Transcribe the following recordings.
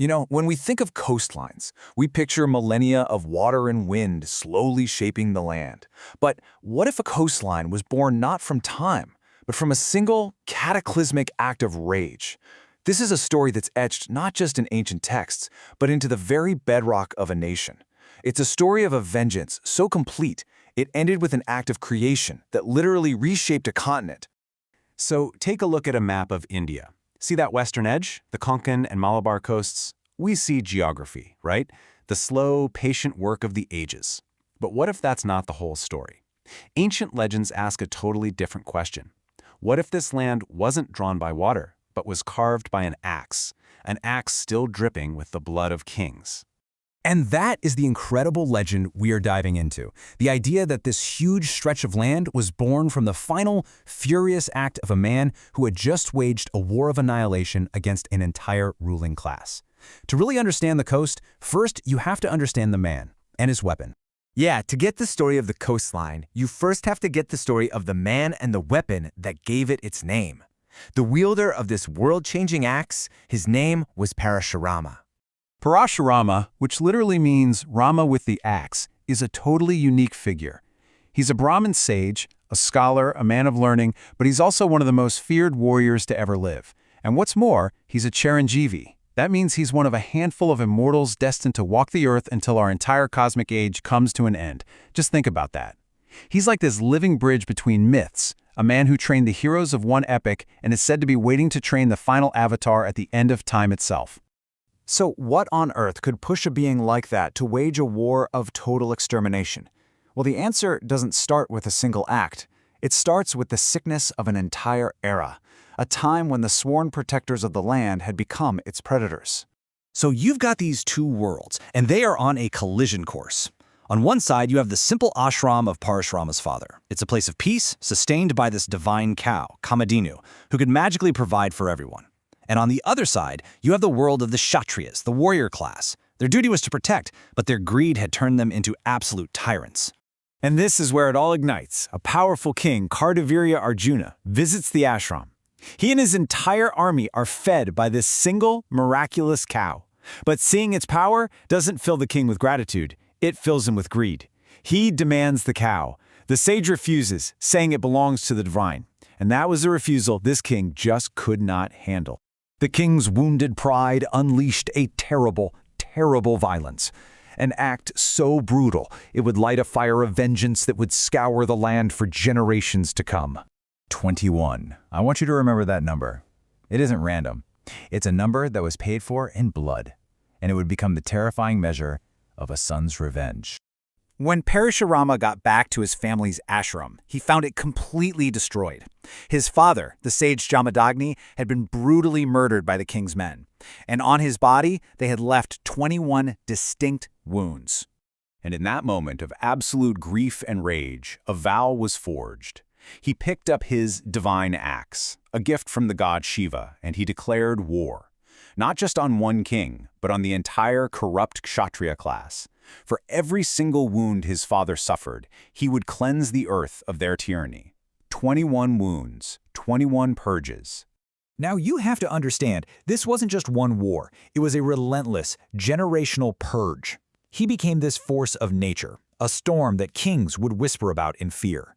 When we think of coastlines, we picture millennia of water and wind slowly shaping the land. But what if a coastline was born not from time, but from a single cataclysmic act of rage? This is a story that's etched not just in ancient texts, but into the very bedrock of a nation. It's a story of a vengeance so complete, it ended with an act of creation that literally reshaped a continent. So take a look at a map of India. See that western edge, the Konkan and Malabar coasts? We see geography, right? The slow, patient work of the ages. But what if that's not the whole story? Ancient legends ask a totally different question. What if this land wasn't drawn by water, but was carved by an axe still dripping with the blood of kings? And that is the incredible legend we are diving into. The idea that this huge stretch of land was born from the final, furious act of a man who had just waged a war of annihilation against an entire ruling class. To really understand the coast, first you have to understand the man and his weapon. Yeah, to get the story of the coastline, you first have to get the story of the man and the weapon that gave it its name. The wielder of this world-changing axe, his name was Parashurama. Parashurama, which literally means Rama with the axe, is a totally unique figure. He's a Brahmin sage, a scholar, a man of learning, but he's also one of the most feared warriors to ever live. And what's more, he's a Chiranjeevi. That means he's one of a handful of immortals destined to walk the earth until our entire cosmic age comes to an end. Just think about that. He's like this living bridge between myths, a man who trained the heroes of one epic and is said to be waiting to train the final avatar at the end of time itself. So what on earth could push a being like that to wage a war of total extermination? Well, the answer doesn't start with a single act. It starts with the sickness of an entire era, a time when the sworn protectors of the land had become its predators. So you've got these two worlds, and they are on a collision course. On one side, you have the simple ashram of Parashurama's father. It's a place of peace, sustained by this divine cow, Kamadinu, who could magically provide for everyone. And on the other side, you have the world of the Kshatriyas, the warrior class. Their duty was to protect, but their greed had turned them into absolute tyrants. And this is where it all ignites. A powerful king, Kartavirya Arjuna, visits the ashram. He and his entire army are fed by this single, miraculous cow. But seeing its power doesn't fill the king with gratitude. It fills him with greed. He demands the cow. The sage refuses, saying it belongs to the divine. And that was a refusal this king just could not handle. The king's wounded pride unleashed a terrible, terrible violence. An act so brutal, it would light a fire of vengeance that would scour the land for generations to come. 21. I want you to remember that number. It isn't random. It's a number that was paid for in blood, and it would become the terrifying measure of a son's revenge. When Parashurama got back to his family's ashram, he found it completely destroyed. His father, the sage Jamadagni, had been brutally murdered by the king's men, and on his body they had left 21 distinct wounds. And in that moment of absolute grief and rage, a vow was forged. He picked up his divine axe, a gift from the god Shiva, and he declared war. Not just on one king, but on the entire corrupt Kshatriya class. For every single wound his father suffered, he would cleanse the earth of their tyranny. 21 wounds, 21 purges. Now you have to understand, this wasn't just one war. It was a relentless, generational purge. He became this force of nature, a storm that kings would whisper about in fear.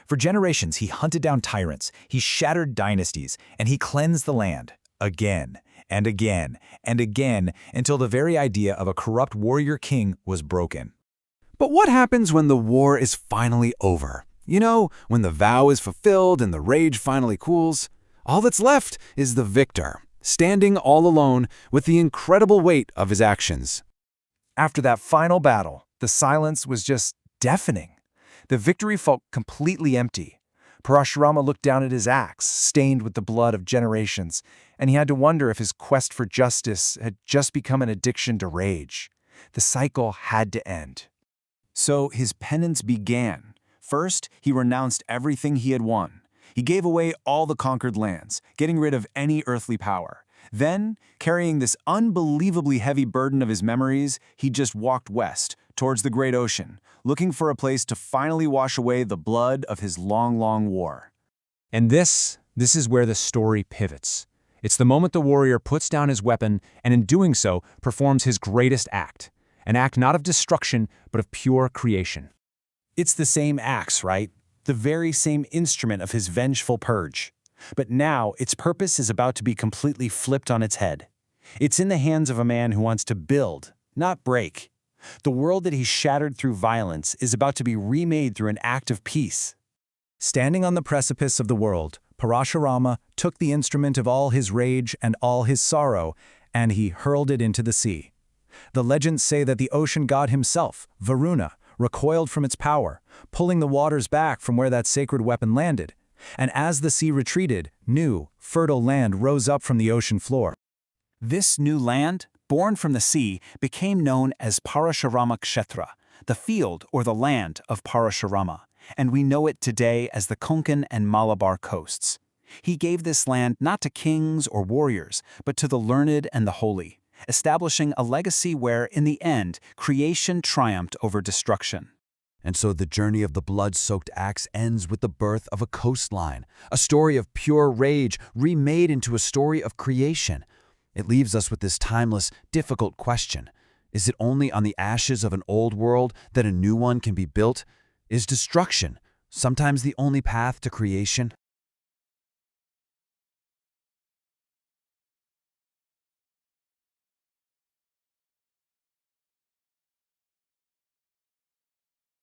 For generations, he hunted down tyrants, he shattered dynasties, and he cleansed the land, again and again and again, until the very idea of a corrupt warrior king was broken. But what happens when the war is finally over? You know, when the vow is fulfilled and the rage finally cools? All that's left is the victor, standing all alone with the incredible weight of his actions. After that final battle, the silence was just deafening. The victory felt completely empty. Parashurama looked down at his axe, stained with the blood of generations, and he had to wonder if his quest for justice had just become an addiction to rage. The cycle had to end. So his penance began. First, he renounced everything he had won. He gave away all the conquered lands, getting rid of any earthly power. Then, carrying this unbelievably heavy burden of his memories, he just walked west, towards the great ocean, looking for a place to finally wash away the blood of his long, long war. And this is where the story pivots. It's the moment the warrior puts down his weapon and in doing so performs his greatest act, an act not of destruction but of pure creation. It's the same axe, right? The very same instrument of his vengeful purge. But now its purpose is about to be completely flipped on its head. It's in the hands of a man who wants to build, not break. The world that he shattered through violence is about to be remade through an act of peace. Standing on the precipice of the world, Parashurama took the instrument of all his rage and all his sorrow, and he hurled it into the sea. The legends say that the ocean god himself, Varuna, recoiled from its power, pulling the waters back from where that sacred weapon landed. And as the sea retreated, new, fertile land rose up from the ocean floor. This new land, born from the sea, became known as Parashurama Kshetra, the field or the land of Parashurama, and we know it today as the Konkan and Malabar coasts. He gave this land not to kings or warriors, but to the learned and the holy, establishing a legacy where, in the end, creation triumphed over destruction. And so the journey of the blood-soaked axe ends with the birth of a coastline, a story of pure rage remade into a story of creation. It leaves us with this timeless, difficult question. Is it only on the ashes of an old world that a new one can be built? Is destruction sometimes the only path to creation?